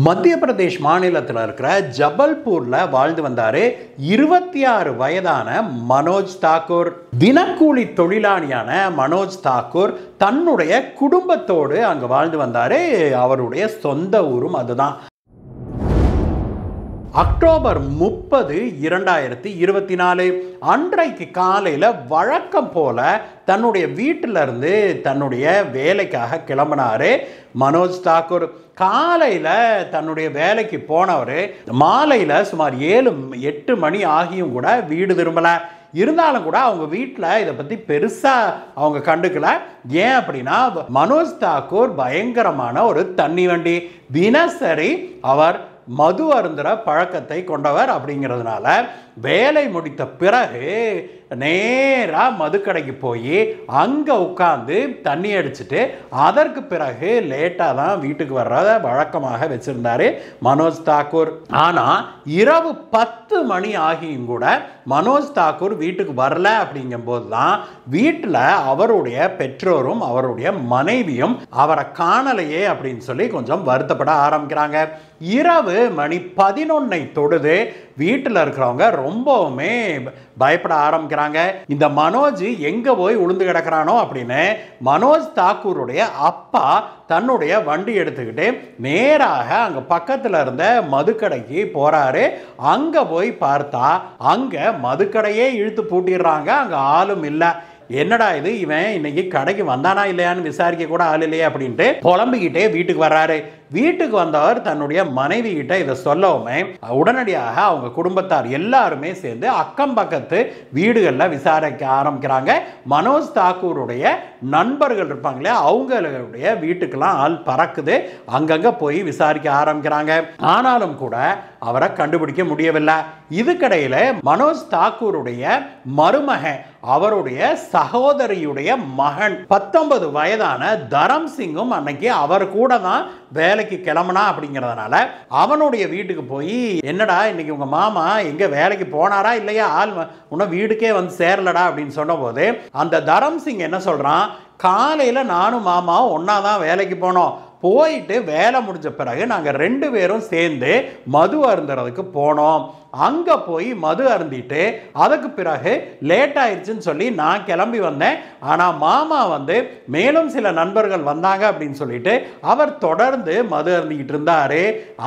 மத்திய பிரதேஷ் மாநிலத்தில் இருக்கிற ஜபல்பூர்ல வாழ்ந்து வந்தாரு 26 வயதான மனோஜ் தாக்கூர். தினக்கூலி தொழிலாளியான மனோஜ் தாக்கூர் தன்னுடைய குடும்பத்தோடு அங்க வாழ்ந்து வந்தாரு. அவருடைய சொந்த ஊரும் அதுதான். அக்டோபர் 30, 2024 அன்றைக்கு காலையில் வழக்கம் போல தன்னுடைய வீட்டிலிருந்து தன்னுடைய வேலைக்காக கிளம்பினாரு மனோஜ் தாக்கூர். காலையில் தன்னுடைய வேலைக்கு போனவர் மாலையில் சுமார் 7-8 மணி ஆகியும் கூட வீடு திரும்பலை. இருந்தாலும் கூட அவங்க வீட்டில் இதை பற்றி பெருசாக அவங்க கண்டுக்கல. ஏன் அப்படின்னா மனோஜ் தாக்கூர் பயங்கரமான ஒரு தண்ணி வண்டி. தினசரி அவர் மது அருந்துற பழக்கத்தை கொண்டவர். அப்படிங்கிறதுனால வேலை முடித்த பிறகு நேராக மதுக்கடைக்கு போய் அங்கே உட்காந்து தண்ணி அடிச்சுட்டு அதற்கு பிறகு லேட்டாக தான் வீட்டுக்கு வர்றத வழக்கமாக வச்சிருந்தாரு மனோஜ் தாக்கூர். ஆனால் இரவு 10 மணி ஆகியும் கூட மனோஜ் தாக்கூர் வீட்டுக்கு வரல. அப்படிங்கும்போது தான் வீட்டில் அவருடைய பெற்றோரும் அவருடைய மனைவியும் அவரை காணலையே அப்படின்னு சொல்லி கொஞ்சம் வருத்தப்பட ஆரம்பிக்கிறாங்க. இரவு மணி 11 தொடுது. வீட்டில் இருக்கிறவங்க ரொம்பவுமே பயப்பட ஆரம்பிக்கிறாங்க. இந்த மனோஜ் எங்க போய் உளுந்து கிடக்கிறானோ அப்படின்னு மனோஜ் தாக்கூருடைய அப்பா தன்னுடைய வண்டி எடுத்துக்கிட்டு நேராக அங்க பக்கத்துல இருந்த மதுக்கடைக்கு போறாரு. அங்க போய் பார்த்தா அங்க மதுக்கடையே இழுத்து பூட்டிடுறாங்க. அங்க ஆளும் இல்லை. என்னடா இது, இவன் இன்னைக்கு கடைக்கு வந்தானா இல்லையான்னு விசாரிக்க கூட ஆள் இல்லையே அப்படின்ட்டு புலம்பிக்கிட்டே வீட்டுக்கு வர்றாரு. வீட்டுக்கு வந்தவர் தன்னுடைய மனைவி கிட்ட இதை சொல்லவுமே உடனடியாக அவங்க குடும்பத்தார் எல்லாருமே சேர்ந்து அக்கம் பக்கத்து வீடுகளில் விசாரிக்க ஆரம்பிக்கிறாங்க. மனோஜ் தாக்கூருடைய நண்பர்கள் இருப்பாங்களே அவங்களுடைய வீட்டுக்கெல்லாம் ஆள் பறக்குது. அங்கங்க போய் விசாரிக்க ஆரம்பிக்கிறாங்க. ஆனாலும் கூட அவரை கண்டுபிடிக்க முடியவில்லை. இதுக்கிடையில மனோஜ் தாக்கூருடைய மருமகன் அவருடைய சகோதரியுடைய மகன் 19 வயதான தரம் சிங்கும் அன்னைக்கு அவர் கூட தான் வேலைக்கு கிளம்புனா. அப்படிங்கிறதுனால அவனுடைய வீட்டுக்கு போய் என்னடா இன்னைக்கு உங்க மாமா எங்க வேலைக்கு போனாரா இல்லையா, ஆள் உன்ன வீட்டுக்கே வந்து சேரலடா அப்படின்னு சொன்ன போது அந்த தரம் சிங் என்ன சொல்றான், காலையில நானும் மாமாவும் ஒன்னாதான் வேலைக்கு போனோம். போயிட்டு வேலை முடிஞ்ச பிறகு நாங்கள் 2 பேரும் சேர்ந்து மது அருந்துறதுக்கு போனோம். அங்கே போய் மது அருந்திட்டு அதுக்கு பிறகு லேட் ஆயிடுச்சுன்னு சொல்லி நான் கிளம்பி வந்தேன். ஆனால் மாமா வந்து மேலும் சில நண்பர்கள் வந்தாங்க அப்படின்னு சொல்லிட்டு அவர் தொடர்ந்து மது அருந்திக்கிட்டு இருந்தாரு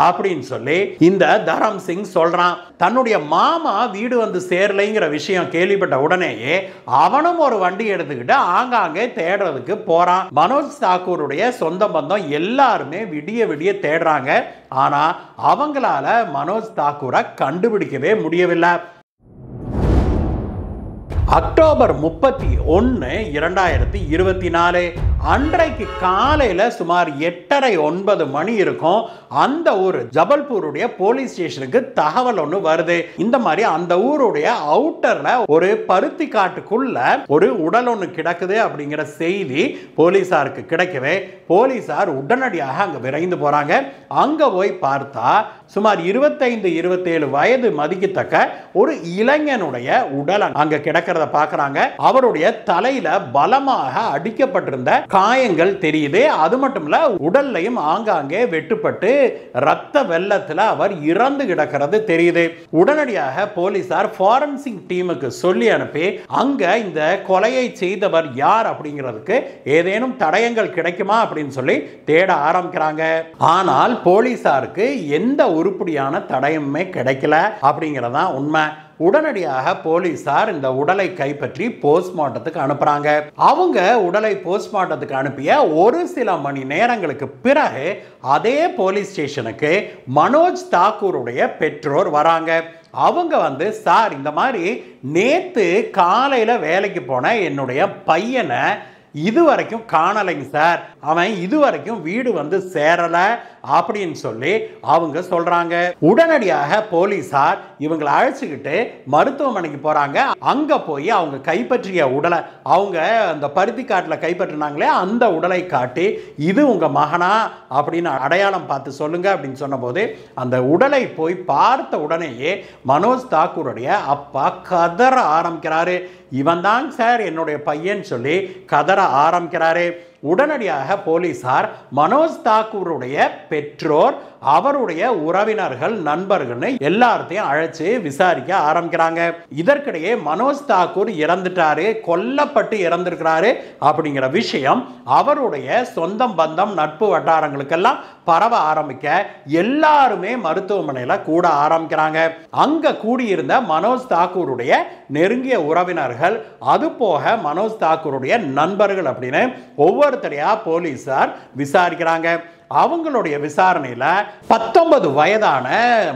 அப்படின்னு சொல்லி இந்த தரம் சிங் சொல்றான். தன்னுடைய மாமா வீடு வந்து சேரலைங்கிற விஷயம் கேள்விப்பட்ட உடனேயே அவனும் ஒரு வண்டி எடுத்துக்கிட்டு ஆங்காங்கே தேடுறதுக்கு போறான். மனோஜ் தாக்கூருடைய சொந்த பந்தம் எல்லாருமே விடிய விடிய தேடுறாங்க. ஆனா அவங்களால மனோஜ் தாக்கூரை கண்டுபிடிக்கவே முடியவில்லை. அக்டோபர் 31, 2024 அன்றைக்கு காலையில் சுமார் 8:30-9 மணி இருக்கும். அந்த ஊர் ஜபல்பூருடைய போலீஸ் ஸ்டேஷனுக்கு தகவல் ஒன்று வருது. இந்த மாதிரி அந்த ஊருடைய அவுட்டர்ல ஒரு பருத்தி காட்டுக்குள்ள ஒரு உடல் ஒன்று கிடக்குது அப்படிங்கிற செய்தி போலீசாருக்கு கிடைக்கவே போலீசார் உடனடியாக அங்க விரைந்து போறாங்க. அங்க போய் பார்த்தா சுமார் 25-27 வயது மதிக்கத்தக்க ஒரு இளைஞனுடைய உடல் அங்க கிடக்கிறத பார்க்கறாங்க. அவருடைய தலையில பலமாக அடிக்கப்பட்டிருந்த காயங்கள் தெரியுது. அது மட்டும் இல்ல உடல்லையும் ஆங்காங்கே வெட்டுப்பட்டு ரத்த வெள்ளத்துல அவர் இறந்து கிடக்கிறது தெரியுது. உடனடியாக போலீசார் ஃபாரன்சிக் டீமுக்கு சொல்லி அனுப்பி அங்க இந்த கொலையை செய்தவர் யார் அப்படிங்கிறதுக்கு ஏதேனும் தடயங்கள் கிடைக்குமா அப்படின்னு சொல்லி தேட ஆரம்பிக்கிறாங்க. ஆனால் போலீசாருக்கு எந்த உருப்படியான தடயமுமே கிடைக்கல அப்படிங்கிறதா உண்மை. உடனடியாக போலீசார் இந்த உடலை கைப்பற்றி போஸ்ட்மார்ட்டத்துக்கு அனுப்புறாங்க. அவங்க உடலை போஸ்ட்மார்ட்டத்துக்கு அனுப்பிய ஒரு சில மணி நேரங்களுக்கு பிறகு அதே போலீஸ் ஸ்டேஷனுக்கு மனோஜ் தாக்கூருடைய பெற்றோர் வராங்க. அவங்க வந்து சார் இந்த மாதிரி நேத்து காலையில வேலைக்கு போன என்னுடைய பையனை இதுவரைக்கும் காணலைங்க சார், அவன் இதுவரைக்கும் வீடு வந்து சேரல அப்படின்னு சொல்லி அவங்க சொல்றாங்க. உடனடியாக போலீசார் இவங்களை அழைச்சிக்கிட்டு மருத்துவமனைக்கு போறாங்க. அங்க போய் அவங்க கைப்பற்றிய உடலை அவங்க அந்த பருத்தி காட்டில் கைப்பற்றினாங்களே அந்த உடலை காட்டி இது உங்க மகனா அப்படின்னு அடையாளம் பார்த்து சொல்லுங்க அப்படின்னு சொன்ன போது அந்த உடலை போய் பார்த்த உடனேயே மனோஜ் தாக்கூருடைய அப்பா கதற ஆரம்பிக்கிறாரு. இவன் தான் சார் என்னுடைய பையன் சொல்லி கதற ஆரம்பிக்கிறாரு. உடனடியாக போலீசார் மனோஜ் தாக்கூருடைய பெற்றோர் அவருடைய உறவினர்கள், நண்பர்கள்னு எல்லாத்தையும் அழைச்சு விசாரிக்க ஆரம்பிக்கிறாங்க. இதற்கிடையே மனோஜ் தாக்கூர் இறந்துட்டாரு, கொல்லப்பட்டு இறந்திருக்கிறாரு அப்படிங்கிற விஷயம் அவருடைய சொந்தம், பந்தம், நட்பு வட்டாரங்களுக்கெல்லாம் பரவ ஆரம்பிக்க எல்லாருமே மருத்துவமனையில கூட ஆரம்பிக்கிறாங்க. அங்க கூடியிருந்த மனோஜ் தாக்கூருடைய நெருங்கிய உறவினர்கள், அது போக மனோஜ் தாக்கூருடைய நண்பர்கள் அப்படின்னு ஒவ்வொருத்தரையா போலீசார் விசாரிக்கிறாங்க. அவங்களுடைய விசாரணையில் 19 வயதான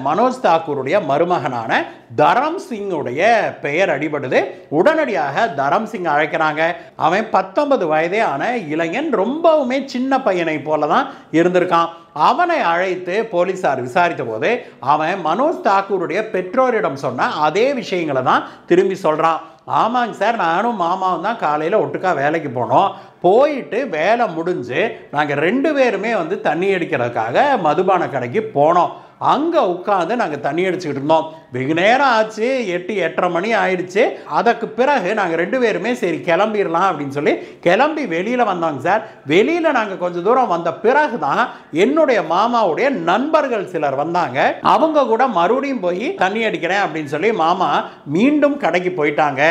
மனோஜ் தாக்கூருடைய மருமகனான தரம் சிங்குடைய பெயர் அடிபடுது. உடனடியாக தரம் சிங் அழைக்கிறாங்க. அவன் 19 வயதே ஆன இளைஞன், ரொம்பவுமே சின்ன பையனை போல தான் இருந்திருக்கான். அவனை அழைத்து போலீசார் விசாரித்த போது அவன் மனோஜ் தாக்கூருடைய பெற்றோரிடம் சொன்ன அதே விஷயங்களை தான் திரும்பி சொல்றான். ஆமாங்க சார், நானும் மாமாவும் தான் காலையில் ஒட்டுக்கா வேலைக்கு போனோம். போயிட்டு வேலை முடிஞ்சு நாங்கள் 2 பேருமே தண்ணி அடிக்கிறதுக்காக மதுபான கடைக்கு போனோம். அங்கே உட்காந்து நாங்கள் தண்ணி அடிச்சுக்கிட்டு இருந்தோம். வெகு நேரம் ஆச்சு, 8, 8:30 மணி ஆயிடுச்சு. அதற்கு பிறகு நாங்கள் 2 பேருமே சரி கிளம்பிடலாம் அப்படின்னு சொல்லி கிளம்பி வெளியில் வந்தாங்க சார். வெளியில் நாங்கள் கொஞ்சம் தூரம் வந்த பிறகு தான் என்னுடைய மாமாவுடைய நண்பர்கள் சிலர் வந்தாங்க. அவங்க கூட மறுபடியும் போய் தண்ணி அடிக்கிறேன் அப்படின்னு சொல்லி மாமா மீண்டும் கடைக்கு போயிட்டாங்க.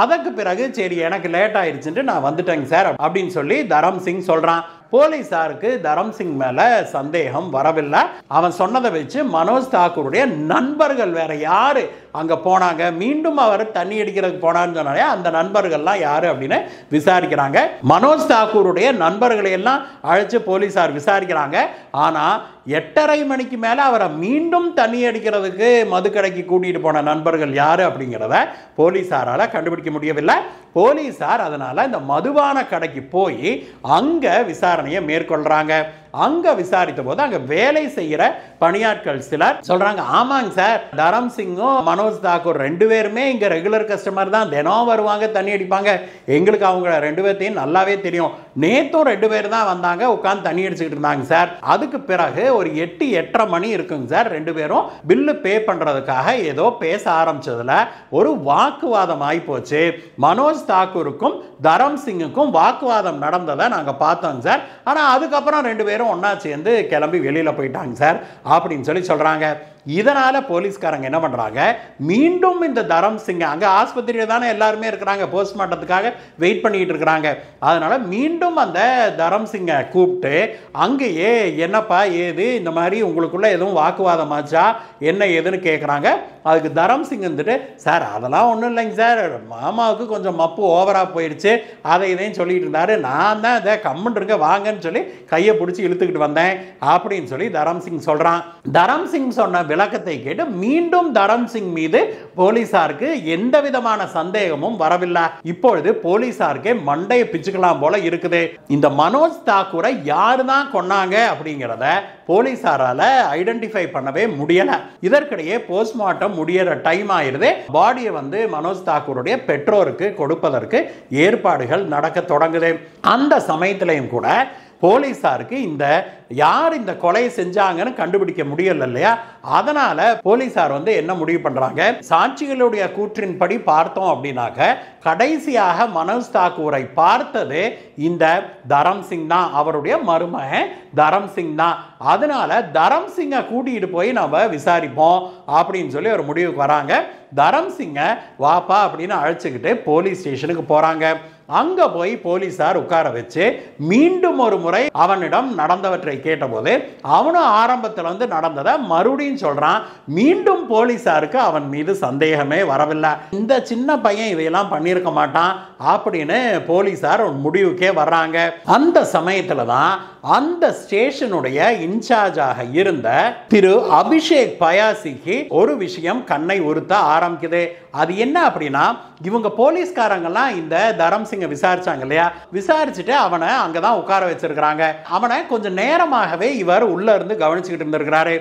அதற்கு பிறகு சரி எனக்கு லேட் ஆயிடுச்சுட்டு நான் வந்துட்டேங்க சார் அப்படின்னு சொல்லி தரம் சிங் சொல்கிறான். போலீசாருக்கு தரம் சிங் மேல சந்தேகம் வரவில்லை. அவன் சொன்னதை வச்சு மனோஜ் தாக்கூருடைய நண்பர்கள் வேற யாரு அங்க போனாங்க, மீண்டும் அவர் தண்ணி அடிக்கிறதுக்கு போனான்னு சொன்னாலே அந்த நண்பர்கள்லாம் யாரு அப்படின்னு விசாரிக்கிறாங்க. மனோஜ் தாக்கூருடைய நண்பர்களை எல்லாம் அழைச்சு போலீசார் விசாரிக்கிறாங்க. ஆனா 8:30 மணிக்கு மேல அவரை மீண்டும் தண்ணி அடிக்கிறதுக்கு மதுக்கடைக்கு கூட்டிட்டு போன நண்பர்கள் யாரு அப்படிங்கிறத போலீசாரால கண்டுபிடிக்க முடியவில்லை. போலீசார் அதனால இந்த மதுபான கடைக்கு போய் அங்க விசாரணையை மேற்கொள்றாங்க. அங்க விசாரித்த போது அங்க வேலை செய்யற பணியாட்கள் சிலர் சொல்றாங்க, ஆமாங்க சார், தரம் சிங்கும் மனோஜ் தாக்கூர் 2 பேருமே இங்க ரெகுலர் கஸ்டமர் தான், தினம் வருவாங்க, தண்ணி அடிப்பாங்க. எங்களுக்கு அவங்க 2 பேர்த்தையும் நல்லாவே தெரியும். நேத்தும் 2 பேர் தான் வந்தாங்க, உட்காந்து தண்ணி அடிச்சுக்கிட்டு இருந்தாங்க சார். அதுக்கு பிறகு ஒரு 8, 8:30 மணி இருக்குங்க சார். 2 பேரும் பில்லு பே பண்றதுக்காக ஏதோ பேச ஆரம்பிச்சதுல ஒரு வாக்குவாதம் ஆகி போச்சு. மனோஜ் தாக்கூருக்கும் தரம் சிங்குக்கும் வாக்குவாதம் நடந்ததை நாங்க பார்த்தோம் சார். ஆனா அதுக்கப்புறம் 2 பேரும் ஒன்னா சேர்ந்து கிளம்பி வெளியில போயிட்டாங்க சார் அப்படின்னு சொல்லி சொல்றாங்க. இதனால போலீஸ்காரங்க என்ன பண்றாங்க, மீண்டும் இந்த தரம் சிங் அங்க ஆஸ்பத்திரியில தானே எல்லாருமே இருக்கிறாங்க, போஸ்ட்மார்ட்டத்துக்காக வெயிட் பண்ணிட்டு இருக்கிறாங்க. அதனால மீண்டும் அந்த தரம் சிங்கை கூப்பிட்டு அங்கேயே என்னப்பா ஏது இந்த மாதிரி உங்களுக்குள்ள எதுவும் வாக்குவாதம் ஆச்சா என்ன ஏதுன்னு கேட்குறாங்க. அதுக்கு தரம் சிங் சார் அதெல்லாம் ஒன்றும் இல்லைங்க சார், மாமாவுக்கு கொஞ்சம் மப்பு ஓவரா போயிடுச்சு, அதை இதையும் சொல்லிட்டு இருந்தாரு, நான் தான் இதை கம்முன்னு இருக்க வாங்கன்னு சொல்லி கையை பிடிச்சி இழுத்துக்கிட்டு வந்தேன் அப்படின்னு சொல்லி தரம் சிங் சொல்றான். தரம் சிங் சொன்ன விளக்கத்தை கேட்டு மீண்டும் தரம் சிங் மீது போலீசாருக்கு எந்த விதமான சந்தேகமும் வரவில்லை. இப்பொழுது போலீசாருக்கே மண்டையை பிச்சுக்கலாம் போல இருக்குது. இந்த மனோஜ் தாக்கூரை யாரு தான் கொன்னாங்க அப்படிங்கிறத போலீசாரால ஐடென்டிஃபை பண்ணவே முடியல. இதற்கிடையே போஸ்ட்மார்ட்டம் முடியற டைம் ஆயிருது. பாடியை மனோஜ் தாக்கூருடைய பெற்றோருக்கு கொடுப்பதற்கு ஏற்பாடுகள் நடக்க தொடங்குது. அந்த சமயத்திலையும் கூட போலீசாருக்கு யார் இந்த கொலையை செஞ்சாங்கன்னு கண்டுபிடிக்க முடியல இல்லையா. அதனால போலீசார் என்ன முடிவு பண்றாங்க, சாட்சிகளுடைய கூற்றின்படி பார்த்தோம் அப்படின்னாக்க கடைசியாக மனோஜ் தாக்கூரை பார்த்தது இந்த தரம் சிங் தான், அவருடைய மருமகன் தரம் சிங் தான். அதனால தரம் சிங்கை கூட்டிட்டு போய் நம்ம விசாரிப்போம் அப்படின்னு சொல்லி ஒரு முடிவுக்கு வராங்க. தரம் சிங்கை வாப்பா அப்படின்னு அழைச்சிக்கிட்டு போலீஸ் ஸ்டேஷனுக்கு போறாங்க. அங்க போய் போலீசார் உட்கார வச்சு மீண்டும் ஒரு முறை அவனிடம் நடந்தவற்றை கேட்டபோது அவனும் ஆரம்பத்தில் நடந்ததை மறுபடியும் சொல்றான். மீண்டும் போலீசாருக்கு அவன் மீது சந்தேகமே வரவில்லை. இந்த சின்ன பையன் இதையெல்லாம் பண்ணியிருக்க மாட்டான் அப்படின்னு போலீசார் ஒரு முடிவுக்கே வர்றாங்க. அந்த சமயத்துல தான் அந்த ஸ்டேஷனுடைய இன்சார்ஜாக இருந்த திரு அபிஷேக் பயாசிக்கு ஒரு விஷயம் கண்ணை உறுத்த ஆரம்பிக்குது. அது என்ன அப்படின்னா, இவங்க போலீஸ்காரங்கெல்லாம் இந்த தரம் சிங்கை விசாரிச்சாங்க இல்லையா, விசாரிச்சுட்டு அவனை அங்கதான் உட்கார வச்சிருக்கிறாங்க. அவனை கொஞ்சம் நேரமாகவே இவர் உள்ள இருந்து கவனிச்சுக்கிட்டு இருந்திருக்கிறாரு.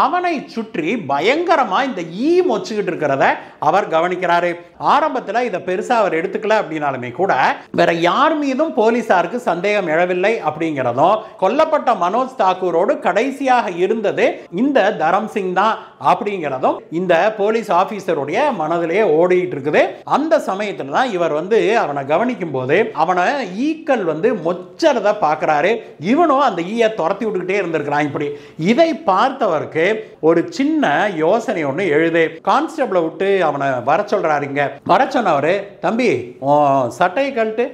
அவனை சுற்றி பயங்கரமா இந்த ஈ மொச்சுக்கிட்டு இருக்கிறத அவர் கவனிக்கிறாரு. ஆரம்பத்தில் இதை பெருசா அவர் எடுத்துக்கல அப்படின்னா அப்படின்னாலுமே கூட வேற யார் மீதும் போலீசாருக்கு சந்தேகம் எழவில்லை அப்படிங்கிறதும், கொல்லப்பட்ட மனோஜ் தாக்கூரோடு கடைசியாக இருந்தது இந்த தரம் சிங் தான் அப்படிங்கிறதும் இந்த போலீஸ் ஆபீசருடைய மனதிலே ஓடிட்டு இருக்குது. அந்த சமயத்துல தான் இவர் வந்து அவனை கவனிக்கும் போது அவனை ஈக்கள் வந்து மொச்சறத பார்க்கறாரு. இவனும் அந்த ஈயை துரத்தி விட்டுக்கிட்டே இருந்திருக்கிறான். இப்படி இதை பார்த்தவருக்கு ஒரு சின்ன யோசனை ஒன்று எழுது. கான்ஸ்டபிளை விட்டு அவனை வர சொல்றாருங்க. வர சொன்னவரு, தம்பி சட்டையை கழட்டு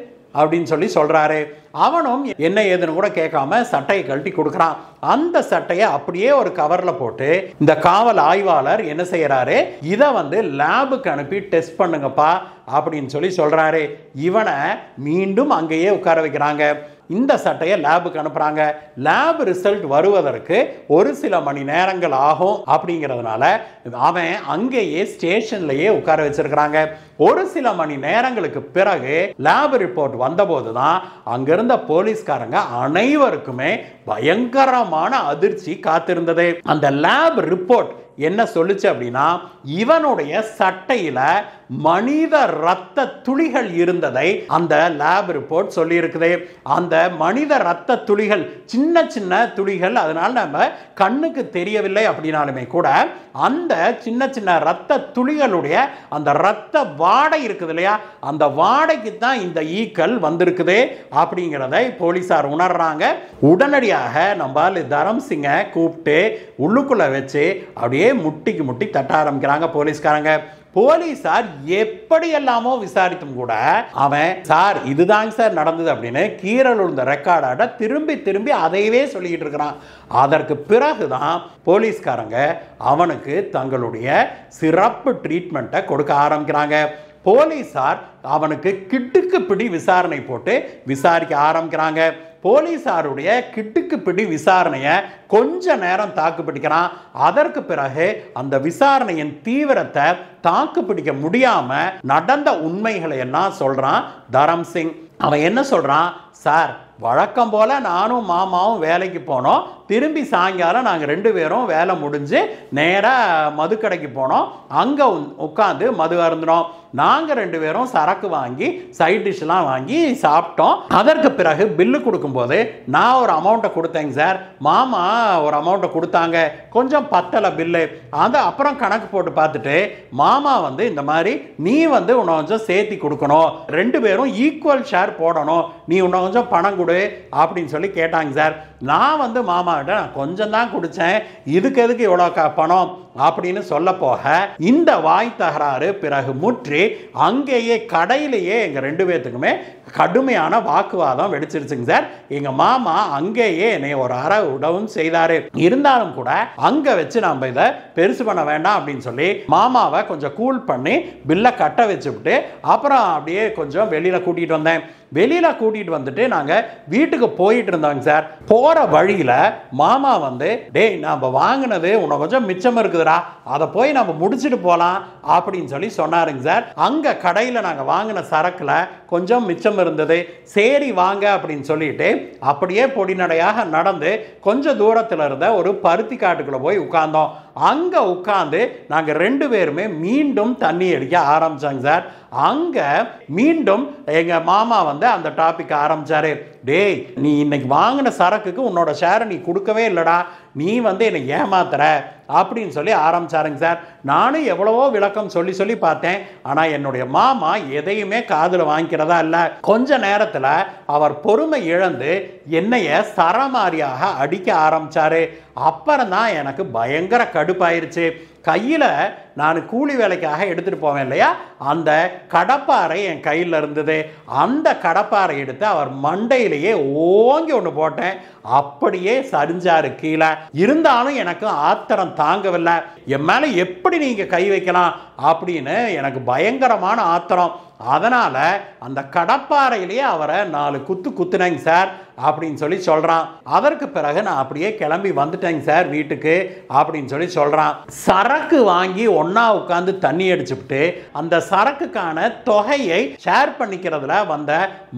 அப்படின்னு சொல்லி சொல்றாரு. அவனும் என்ன ஏதுன்னு கூட கேட்காம சட்டையை கழட்டி கொடுக்குறான். அந்த சட்டையை அப்படியே ஒரு கவர்ல போட்டு இந்த காவல் ஆய்வாளர் என்ன செய்யறாரு, இதை வந்து லேபுக்கு அனுப்பி டெஸ்ட் பண்ணுங்கப்பா அப்படின்னு சொல்லி சொல்றாரு. இவனை மீண்டும் அங்கேயே உட்கார வைக்கிறாங்க. இந்த சட்டையை லேபுக்கு அனுப்புறாங்க. லேப் ரிசல்ட் வருவதற்கு ஒரு சில மணி நேரங்கள் ஆகும் அப்படிங்கிறதுனால அவன் அங்கேயே ஸ்டேஷன்லயே உட்கார வச்சிருக்கிறாங்க. ஒரு சில மணி நேரங்களுக்கு பிறகு லேப் ரிப்போர்ட் வந்தபோது தான் அங்கிருந்த போலீஸ்காரங்க அனைவருக்குமே பயங்கரமான அதிர்ச்சி காத்திருந்தது. அந்த லேப் ரிப்போர்ட் என்ன சொல்லுச்சு அப்படின்னா, இவனுடைய சட்டையில மனித ரத்த துளிகள் இருந்ததை அந்த லேப் ரிப்போர்ட் சொல்லி இருக்குது. அந்த மனித ரத்த துளிகள் சின்ன சின்ன துளிகள், அதனால நம்ம கண்ணுக்கு தெரியவில்லை அப்படின்னாலுமே கூட அந்த சின்ன சின்ன ரத்த துளிகளுடைய அந்த ரத்த வாடை இருக்குது இல்லையா, அந்த வாடைக்கு தான் இந்த ஈக்கள் வந்திருக்குது அப்படிங்கிறதை போலீசார் உணர்றாங்க. உடனடியாக நம்ம தரம் சிங்கை கூப்பிட்டு உள்ளுக்குள்ள வச்சு அப்படியே முட்டிக்கு முட்டி தட்ட ஆரம்பிக்கிறாங்க போலீஸ்காரங்க. போலீசார் எப்படி எல்லாமோ விசாரித்தும் கூட அவன், சார் இதுதாங்க சார் நடந்தது அப்படின்னு கீரல் விழுந்த ரெக்கார்டாட திரும்பி திரும்பி அதையவே சொல்லிக்கிட்டு இருக்கிறான். அதற்கு பிறகுதான் போலீஸ்காரங்க அவனுக்கு தங்களுடைய சிறப்பு ட்ரீட்மெண்ட்டை கொடுக்க ஆரம்பிக்கிறாங்க. போலீசார் அவனுக்கு கிட்டுக்கு பிடி விசாரணை போட்டு விசாரிக்க ஆரம்பிக்கிறாங்க. போலீசாருடைய கிட்டுக்கு பிடி விசாரணையை கொஞ்ச நேரம் தாக்கு பிடிக்கிறான். அதற்கு பிறகு அந்த விசாரணையின் தீவிரத்தை தாக்கு பிடிக்க முடியாம நடந்த உண்மைகளை எல்லாம் சொல்றான் தரம் சிங். அவன் என்ன சொல்றான், சார் வழக்கம் போல நானும் மாமாவும் வேலைக்கு போனோம். திரும்பி சாயங்காலம் நாங்கள் 2 பேரும் வேலை முடிஞ்சு நேராக மதுக்கடைக்கு போனோம். அங்கே உட்காந்து மது அருந்தினோம். நாங்கள் 2 பேரும் சரக்கு வாங்கி சைட் டிஷ்லாம் வாங்கி சாப்பிட்டோம். அதற்கு பிறகு பில்லு கொடுக்கும்போது நான் ஒரு அமௌண்ட்டை கொடுத்தேங்க சார், மாமா ஒரு அமௌண்ட்டை கொடுத்தாங்க, கொஞ்சம் பத்தலை பில்லு. அதை அப்புறம் கணக்கு போட்டு பார்த்துட்டு மாமா வந்து இந்த மாதிரி நீ வந்து உன்னை கொஞ்சம் சேர்த்தி கொடுக்கணும், 2 பேரும் ஈக்குவல் ஷேர் போடணும், நீ உன்னை கொஞ்சம் பணம் கொடு அப்படின்னு சொல்லி கேட்டாங்க சார். நான் வந்து மாமா கிட்ட நான் கொஞ்சம் தான் குடித்தேன், இதுக்கு எதுக்கு இவ்வளோ பணம் அப்படின்னு சொல்ல போக இந்த வாய் தகராறு பிறகு முற்றி அங்கேயே கடையிலேயே எங்கள் 2 பேர்த்துக்குமே கடுமையான வாக்குவாதம் வெடிச்சிருச்சுங்க சார். எங்கள் மாமா அங்கேயே என்னை ஒரு அறை உடவும் செய்தார். இருந்தாலும் கூட அங்கே வச்சு நம்ம இதை பெருசு பண்ண வேண்டாம் அப்படின்னு சொல்லி மாமாவை கொஞ்சம் கூல் பண்ணி பில்லை கட்ட வச்சுவிட்டு அப்புறம் அப்படியே கொஞ்சம் வெளியில் கூட்டிகிட்டு வந்தேன். வெளியில் கூட்டிகிட்டு வந்துட்டு நாங்கள் வீட்டுக்கு போயிட்டு இருந்தோங்க சார். போகிற வழியில் மாமா வந்து, டேய் நம்ம வாங்கினது உனக்கு கொஞ்சம் மிச்சம் இருக்குதுடா, அதை போய் நம்ம முடிச்சுட்டு போகலாம் அப்படின்னு சொல்லி சொன்னாருங்க சார். அங்கே கடையில் நாங்கள் வாங்கின சரக்கில் கொஞ்சம் மிச்சம் இருந்தது. சரி வாங்க அப்படின்னு சொல்லிட்டு அப்படியே பொடிநடையாக நடந்து கொஞ்சம் தூரத்தில் இருந்த ஒரு பருத்தி காட்டுக்குள்ளே போய் உட்கார்ந்தோம். அங்கே உட்காந்து நாங்கள் 2 பேருமே மீண்டும் தண்ணி அடிக்க ஆரம்பித்தாங்க சார். அங்கே மீண்டும் எங்கள் மாமா வந்து அந்த டாபிக் ஆரம்பித்தார். டேய் நீ இன்னைக்கு வாங்கின சரக்குக்கு உன்னோட ஷேரை நீ கொடுக்கவே இல்லைடா, நீ வந்து என்னை ஏமாத்துற அப்படின்னு சொல்லி ஆரம்பிச்சாருங்க சார். நானும் எவ்வளவோ விளக்கம் சொல்லி சொல்லி பார்த்தேன். ஆனால் என்னுடைய மாமா எதையுமே காதில் வாங்கிக்கிறதா இல்லை. கொஞ்ச நேரத்தில் அவர் பொறுமை இழந்து என்னைய சரமாரியாக அடிக்க ஆரம்பிச்சாரு. அப்புறம் தான் எனக்கு பயங்கர கடுப்பாயிருச்சு. கையில் நான் கூலி வேலைக்காக எடுத்துகிட்டு போவேன் இல்லையா, அந்த கடப்பாறை என் கையில் இருந்தது. அந்த கடப்பாறை எடுத்து அவர் மண்டையிலேயே ஓங்கி ஒன்று போட்டேன். அப்படியே சரிஞ்சாரு கீழே. இருந்தாலும் எனக்கு ஆத்திரம் தாங்கவில்லை. என் மேலே எப்படி நீங்கள் கை வைக்கலாம் அப்படின்னு எனக்கு பயங்கரமான ஆத்திரம். அதனால் அந்த கடப்பாறையிலேயே அவரை 4 குத்து குத்துனேங்க சார் அப்படின்னு சொல்லி சொல்கிறான். அதற்கு பிறகு நான் அப்படியே கிளம்பி வந்துட்டேங்க சார் வீட்டுக்கு அப்படின்னு சொல்லி சொல்கிறான். சரக்கு வாங்கி ஒன்றா உட்காந்து தண்ணி அடிச்சுட்டு அந்த சரக்குக்கான தொகையை ஷேர் பண்ணிக்கிறதுல வந்த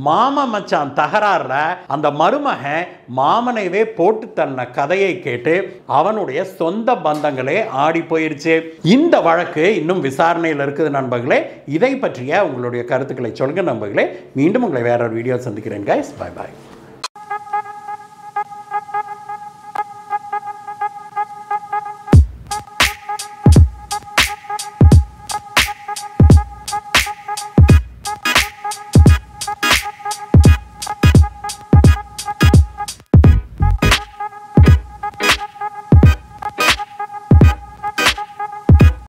மாம மச்சான் தகராறுல அந்த மருமகன் மாமனைவே போட்டு தள்ள கதையை கேட்டு அவனுடைய சொந்த பந்தங்களே ஆடி போயிருச்சு. இந்த வழக்கு இன்னும் விசாரணையில் இருக்குது நண்பர்களே. இதை பற்றிய உங்களுடைய உங்களுடைய கருத்துக்களை சொல்லுங்கள் நம்பர்களே. மீண்டும் உங்களை வேற ஒரு வீடியோ சந்திக்கிறேன் கைஸ். பாய் பாய்.